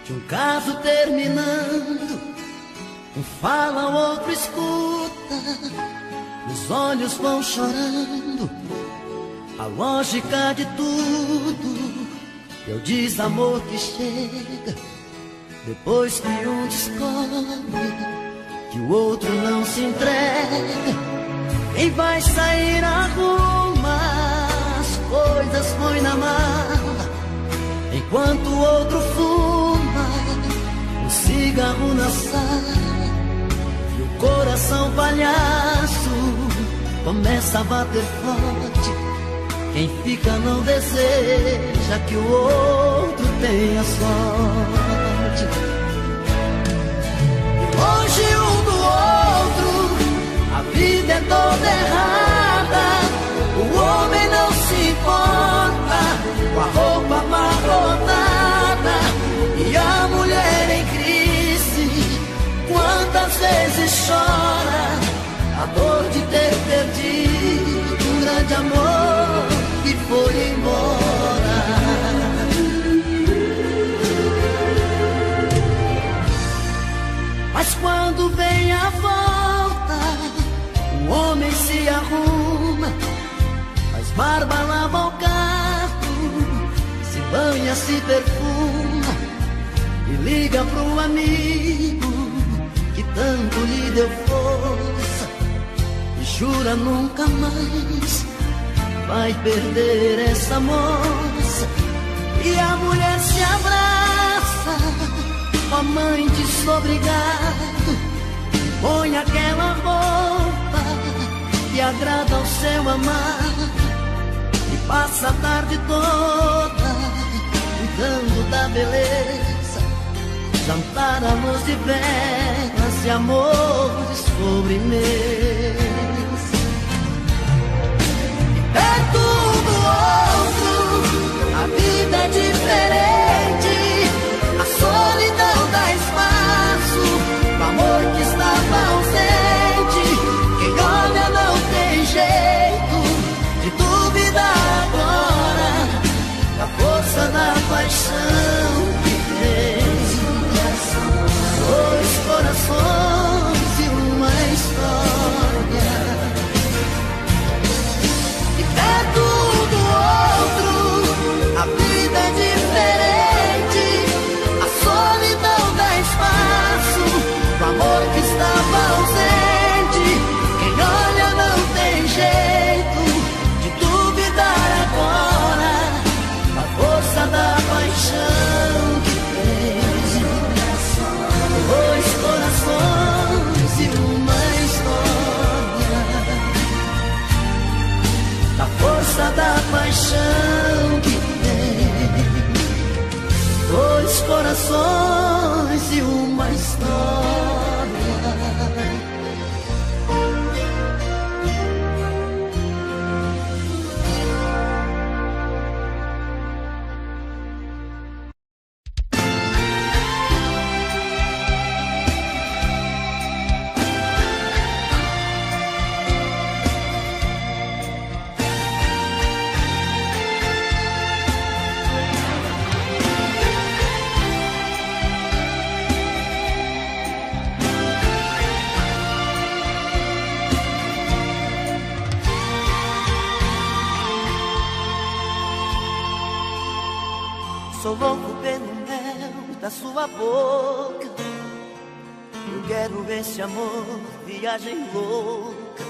de um caso terminando. Um fala, o outro escuta, os olhos vão chorando. A lógica de tudo é o desamor que chega depois que um descobre que o outro não se entrega. Quem vai sair arruma as coisas, põe na mala, enquanto o outro fuma um cigarro na sala. E o coração palhaço começa a bater forte. Quem fica não deseja que o outro tenha sorte. E longe um do outro, a vida é toda errada. O homem não se importa com a roupa amarrotada. E a mulher em crise, quantas vezes chora a dor de ter perdido um grande amor que foi embora. Mas quando vem a volta, o homem se arruma, faz barba, lava o carro, se banha, se perfuma e liga pro amigo que tanto lhe deu força e jura nunca mais vai perder essa moça. E a mulher se abraça com a mãe desobrigado, põe aquela roupa que agrada ao seu amado e passa a tarde toda cuidando da beleza. Jantar à luz de velas e amores sobremesa. Perto do outro, a vida é diferente. A solidão dá espaço pro amor que estava ausente. Quem olha não tem jeito de duvidar agora da força da paixão que tem. Dois corações e uma história. Perto do outro, a vida é diferente. A solidão dá espaço pro amor que estava ausente. Quem olha não tem jeito de duvidar agora da força da paixão que tem. Dois corações e uma história. A força da paixão que tem. Dois corações e uma história. Sou louco pelo mel da sua boca. Eu quero esse amor, viagem louca.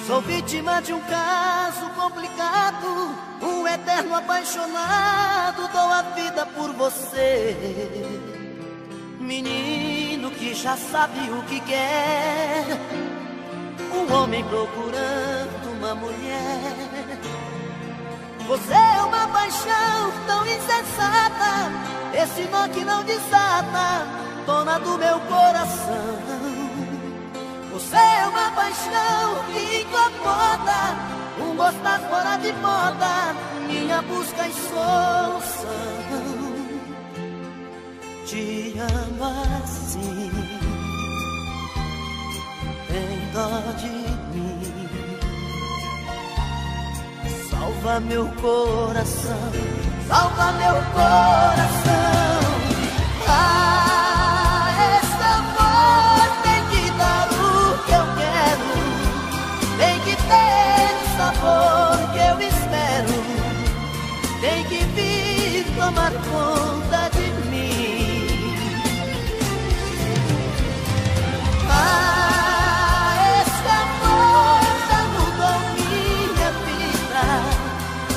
Sou vítima de um caso complicado, um eterno apaixonado. Dou a vida por você, menino que já sabe o que quer. Um homem procurando uma mulher. Você é uma paixão tão insensata, esse nó que não desata, dona do meu coração. Você é uma paixão que incomoda, um gostar fora de moda, minha busca e solução. Te amo assim, tem dó de mim. Salva meu coração, salva meu coração. tomar conta de mim. Esse amor já mudou minha vida,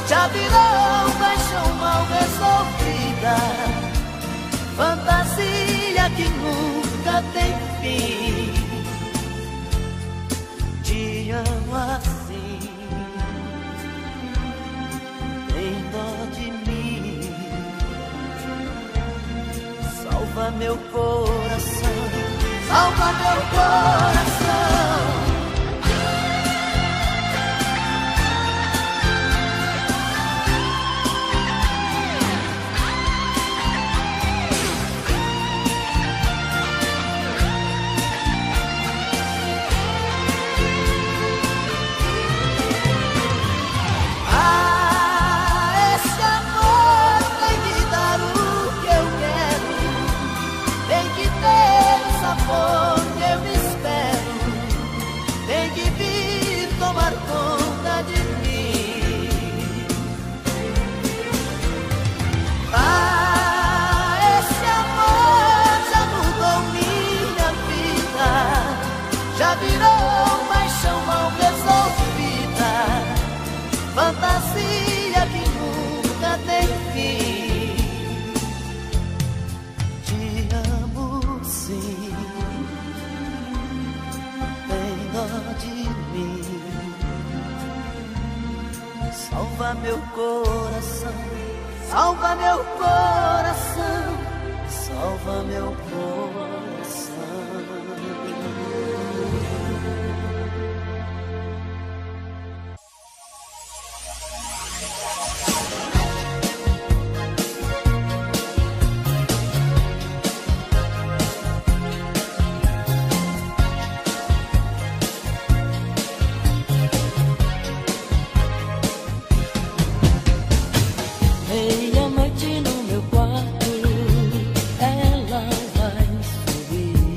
já virou paixão mal resolvida, fantasia que nunca tem fim. Te amo assim, tem dó de mim, salva meu coração, salva meu coração. Esse amor tem que dar o que eu quero, tem que ter o sabor que eu espero, tem que vir tomar conta de mim. Esse amor já mudou minha vida, já virou paixão mal resolvida, fantasia que nunca tem fim. Te amo sim, tem dó de mim, salva meu coração, salva meu coração, salva meu coração. Meia-noite no meu quarto, ela vai subir.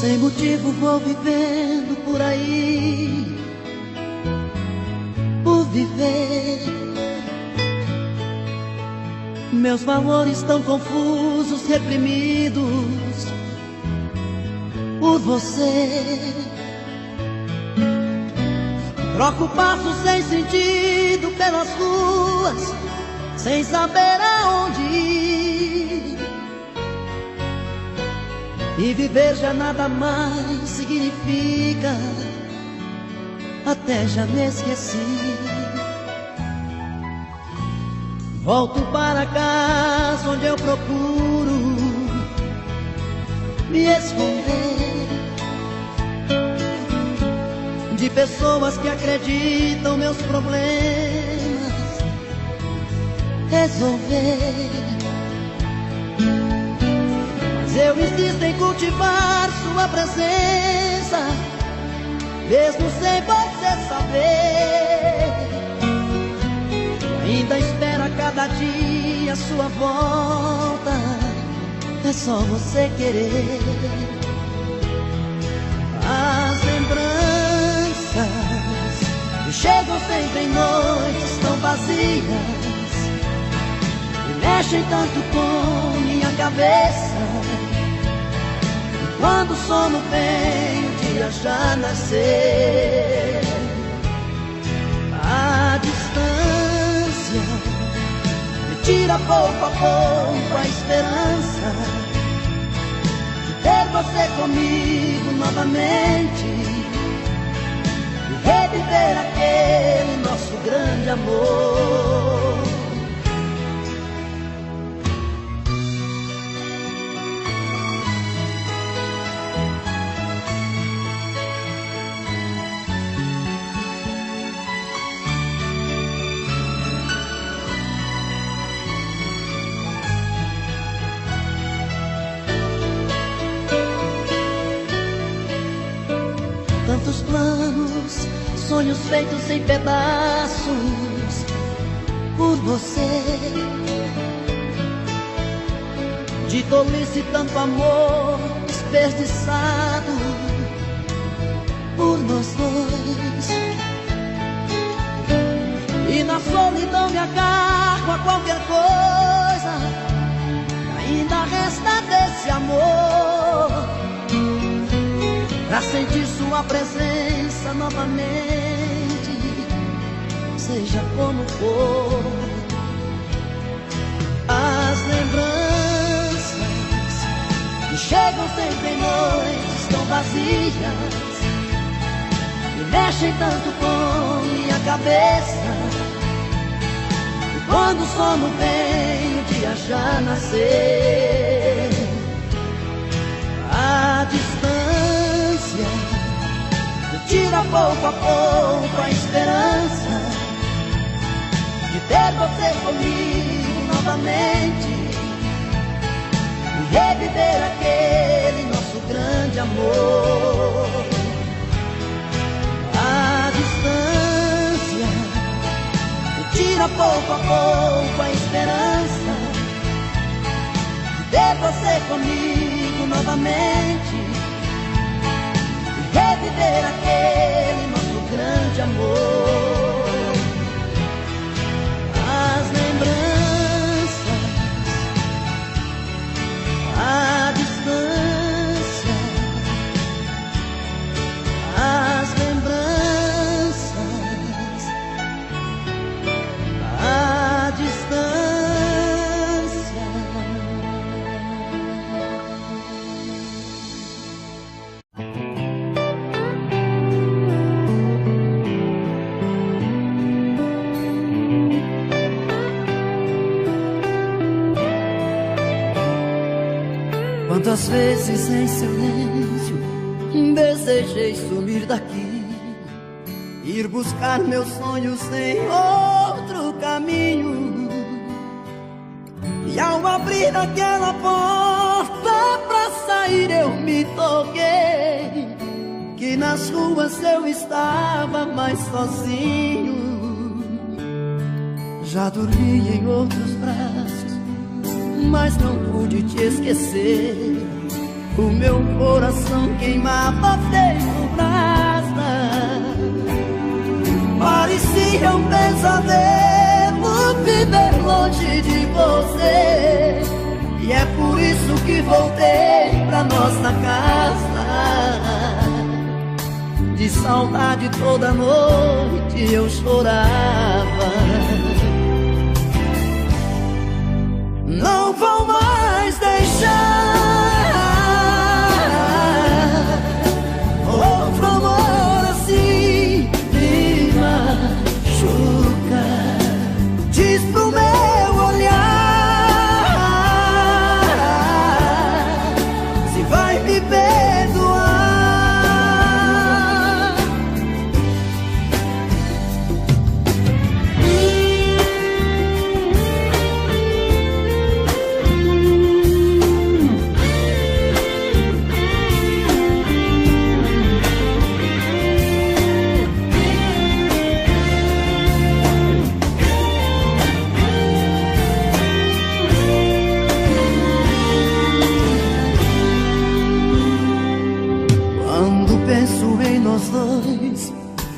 sem motivo vou vivendo por aí, por viver. Meus valores estão confusos, reprimidos por você. Troco passos sem sentido pelas ruas, sem saber aonde ir. E viver já nada mais significa, até já me esqueci. Volto para casa onde eu procuro me esconder de pessoas que acreditam meus problemas resolver. Mas eu insisto em cultivar sua presença, mesmo sem você saber. Ainda espera cada dia sua volta, é só você querer. As lembranças que chegam sempre em noites tão vazias e mexem tanto com minha cabeça. E quando o sono vem, o dia já nascer. A distância me tira pouco a pouco a esperança de ter você comigo novamente e reviver aquele nosso grande amor. Tantos planos, sonhos feitos em pedaços por você. De tolice tanto amor desperdiçado por nós dois. E na solidão me agarro a qualquer coisa, ainda resta desse amor, pra sentir sua presença novamente, seja como for. As lembranças que chegam sempre em noites tão vazias e mexem tanto com minha cabeça. E quando o sono vem, o dia já nascer. A distância me tira pouco a pouco a esperança de ter você comigo novamente e reviver aquele nosso grande amor. A distância me tira pouco a pouco a esperança de ter você comigo novamente e reviver aquele nosso grande amor. As lembranças, a distância, as lembranças, a distância. Quantas vezes em silêncio desejei sumir daqui, ir buscar meus sonhos em outro caminho. E ao abrir aquela porta pra sair eu me toquei que nas ruas eu estava mais sozinho. Já dormi em outros braços, mas não pude te esquecer. o meu coração queimava feito brasa. Parecia um pesadelo viver longe de você, e é por isso que voltei pra nossa casa. De saudade toda noite eu chorava. Não vou mais deixar outro amor assim me machuca. Diz pro meu olhar se vai me perdoar.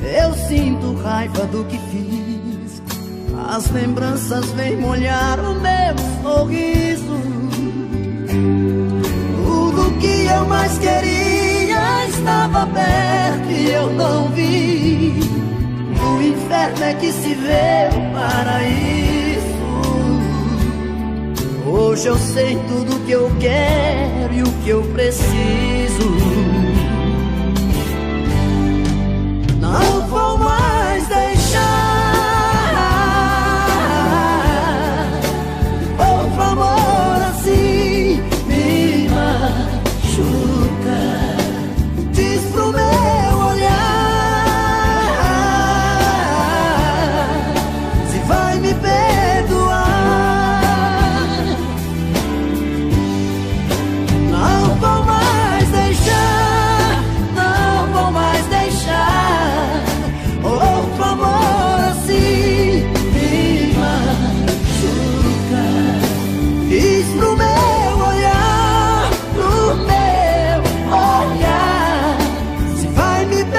Eu sinto raiva do que fiz. As lembranças vêm molhar o meu sorriso. Tudo que eu mais queria estava perto e eu não vi. O inferno é que se vê o paraíso. Hoje eu sei tudo que eu quero e o que eu preciso. Não vou mais deixar outro amor assim me machuca. Diz pro meu olhar se vai me perdoar. Não vou mais deixar, não vou mais deixar outro amor assim me machuca. Diz pro meu olhar, pro meu olhar se vai me perdoar.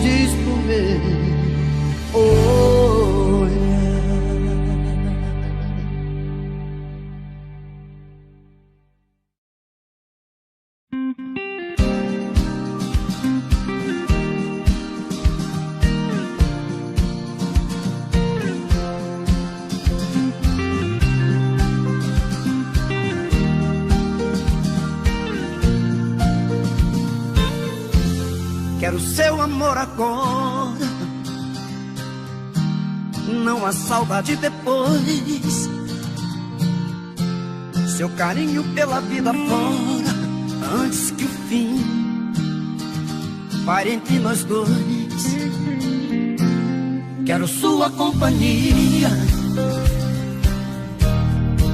Diz pro meu olhar. Quero seu amor agora, não há saudade depois. Seu carinho pela vida fora, antes que o fim pare entre nós dois. Quero sua companhia,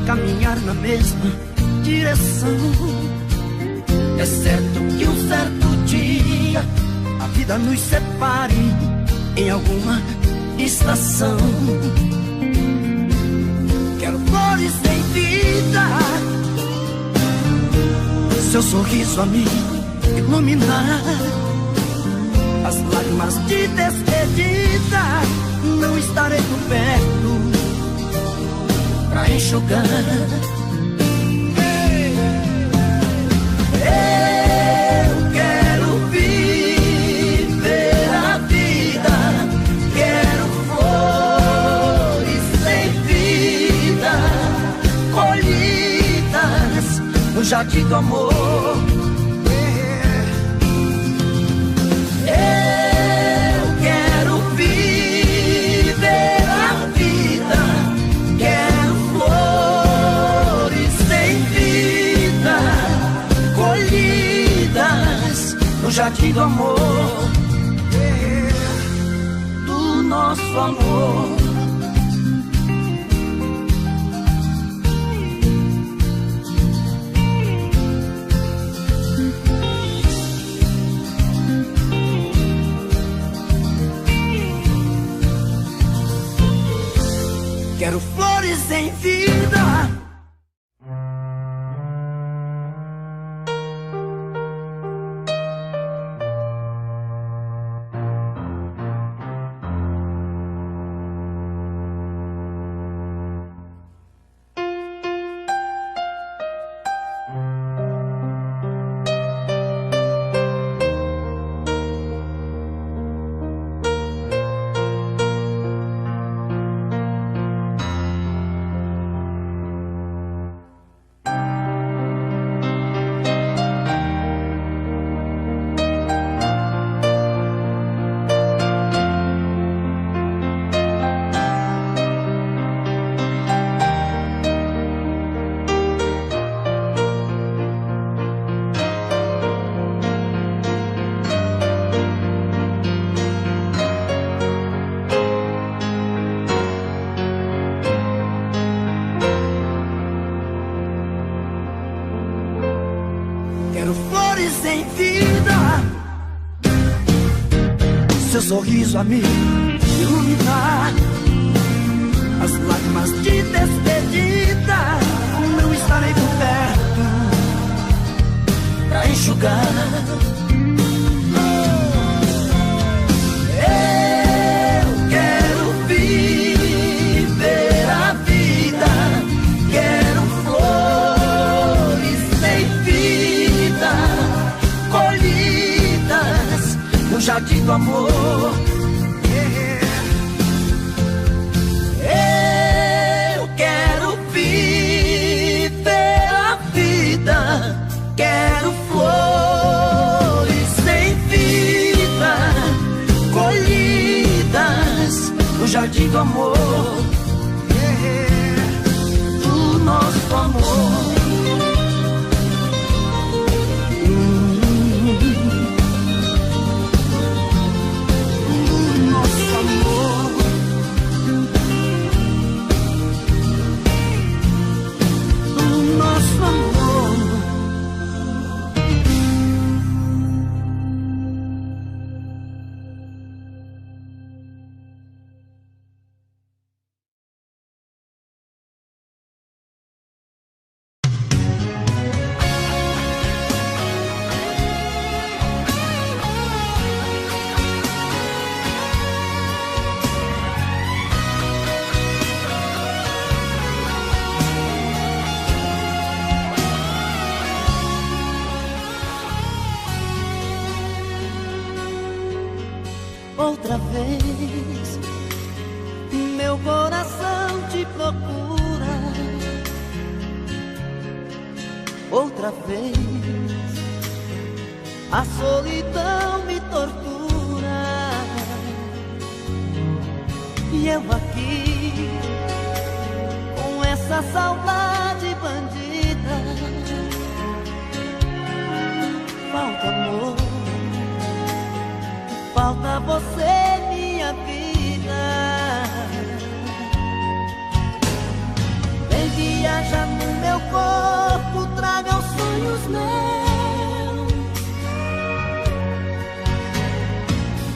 caminhar na mesma direção. É certo que um certo dia a vida nos separe em alguma estação. Quero flores sem vida, seu sorriso a me iluminar. As lágrimas de despedida não estarei por perto pra enxugar. No jardim do amor, eu quero viver a vida. Quero flores sem vida, colhidas no jardim do amor, do nosso amor. vida. Seu sorriso a me iluminar, as lágrimas de despedida não estarei por perto pra enxugar. Eu quero viver a vida, quero flores sem vida, colhidas no jardim do amor. Eu quero viver a vida, quero flores sem vida, colhidas no jardim do amor, do nosso amor. Outra vez, meu coração te procura. Outra vez, a solidão me tortura. E eu aqui, com essa saudade bandida. Falta amor, falta você, minha vida. Vem viajar no meu corpo, traga os sonhos meus.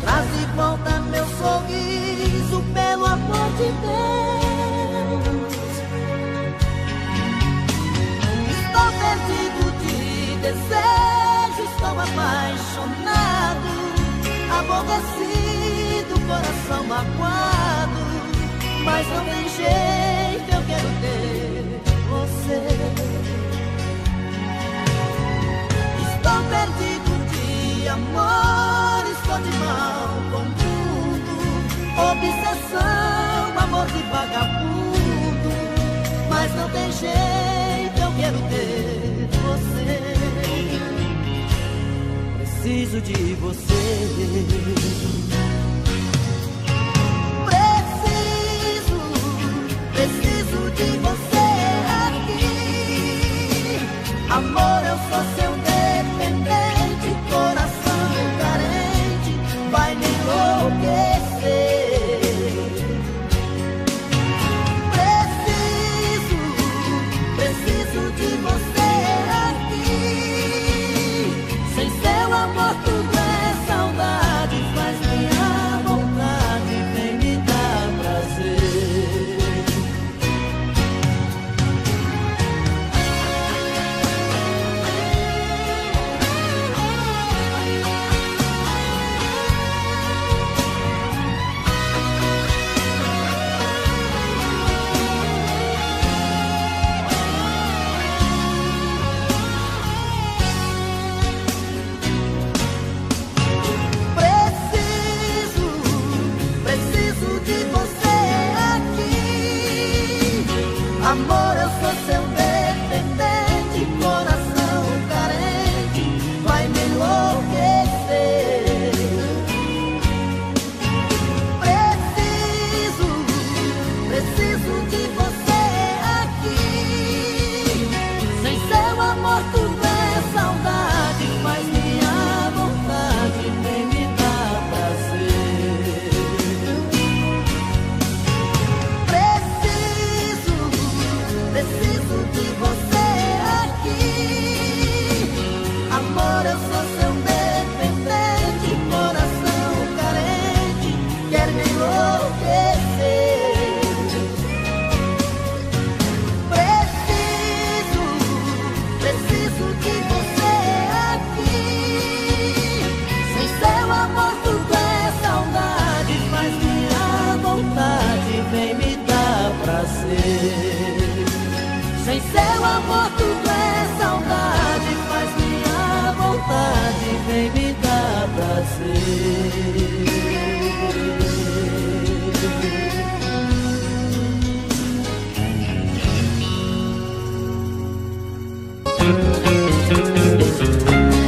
Traz de volta meu sorriso, pelo amor de Deus. Estou perdido de desejo, estou apaixonado, aborrecido, coração magoado, mas não tem jeito, eu quero ter você. Estou perdido de amor, estou de mal com tudo, obsessão, amor de vagabundo, mas não tem jeito, eu quero ter você. Preciso de você. Preciso de você aqui. Amor, eu sou seu dependente, coração carente, vai me enlouquecer. Preciso de você aqui. Sem seu amor tudo é saudade, faz minha vontade, vem me dar prazer.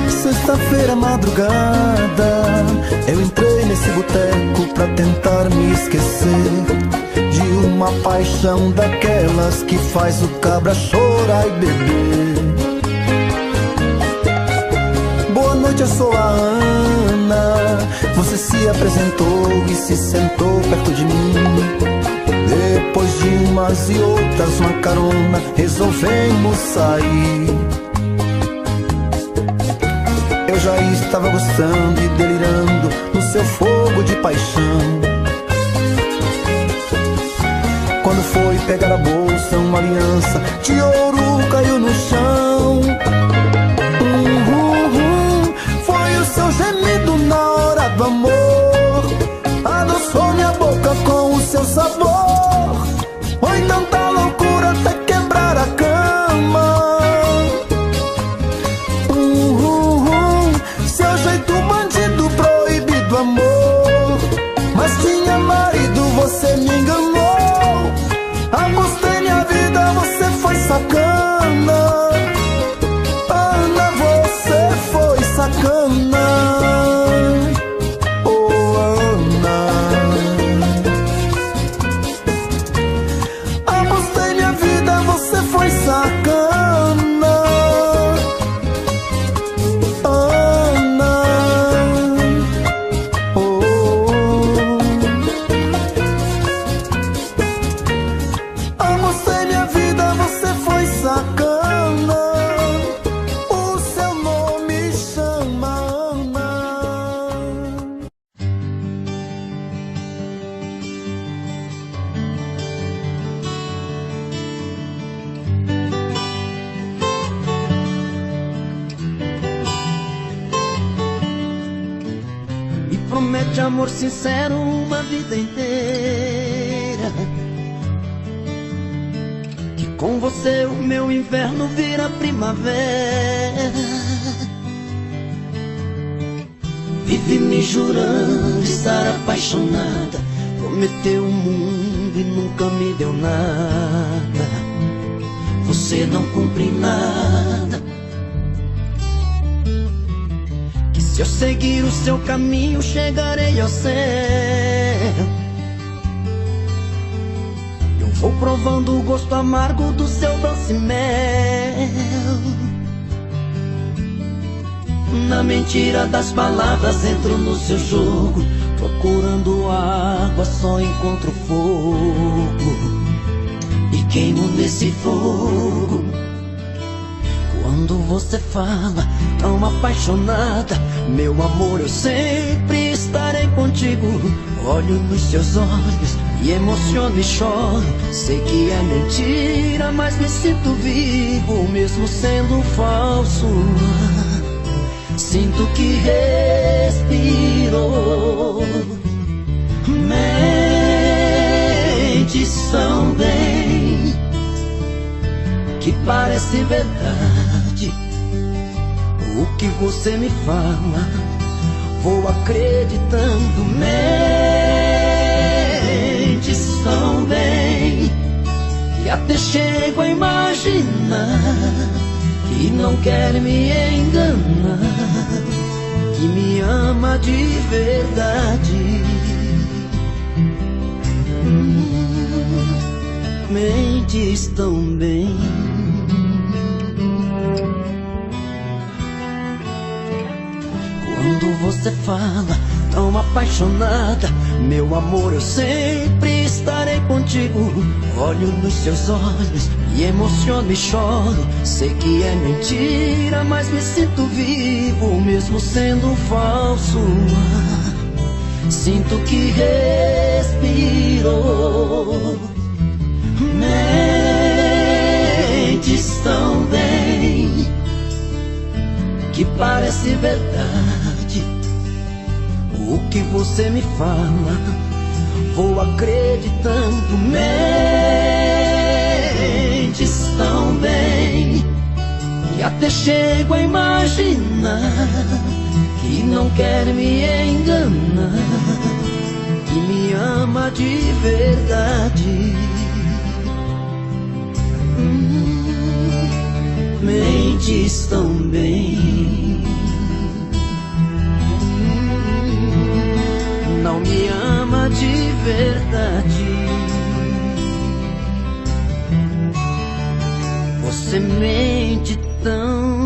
Sexta-feira, madrugada, eu entrei nesse boteco pra tentar me esquecer de uma paixão daquelas que faz o cabra chorar e beber. Boa noite, eu sou a Ana. Você se apresentou e se sentou perto de mim. Depois de umas e outras, uma carona, resolvemos sair. Eu já estava gostando e delirando no seu fogo de paixão. Quando foi pegar a bolsa, uma aliança de ouro caiu no chão. Foi o seu gemido na hora do amor, adoçou minha boca com o seu sabor. Foi tanta loucura até quebrar a cama. Seu jeito bandido, proibido amor, mas tinha marido, você me enganou. Apostei minha vida, você foi sacana. Ana, você foi sacana. Oh, Ana. Apostei minha vida, você foi sacana. Ana. Oh. Apostei minha vida, você foi sacana. O seu nome chama Ana. Me promete amor sincero uma vida inteira, que com você o meu inverno vira primavera. Vive me jurando estar apaixonada, prometeu o mundo e nunca me deu nada. Você não cumpre nada. Que se eu seguir o seu caminho chegarei ao céu. Eu vou provando o gosto amargo do seu doce mel. Na mentira das palavras entro no seu jogo, procurando água só encontro fogo, e queimo nesse fogo. Quando você fala tão apaixonada, meu amor, eu sempre estarei contigo. Olho nos seus olhos e emociono e choro. Sei que é mentira, mas me sinto vivo, mesmo sendo falso. Sinto que respiro. Mentes tão bem que parece verdade. O que você me fala, vou acreditando. Mentes tão bem que até chego a imaginar que não quer me enganar, que me ama de verdade. Mentes tão bem. Quando você fala tão apaixonada, meu amor, eu sempre estarei contigo. Olho nos seus olhos e emociono e choro. Sei que é mentira, mas me sinto vivo, mesmo sendo falso. Sinto que respiro. Mentes tão bem que parece verdade. O que você me fala, vou acreditando. Mentes tão bem que até chego a imaginar que não quer me enganar, que me ama de verdade. Mentes tão bem, não me ama de verdade. Você mente tão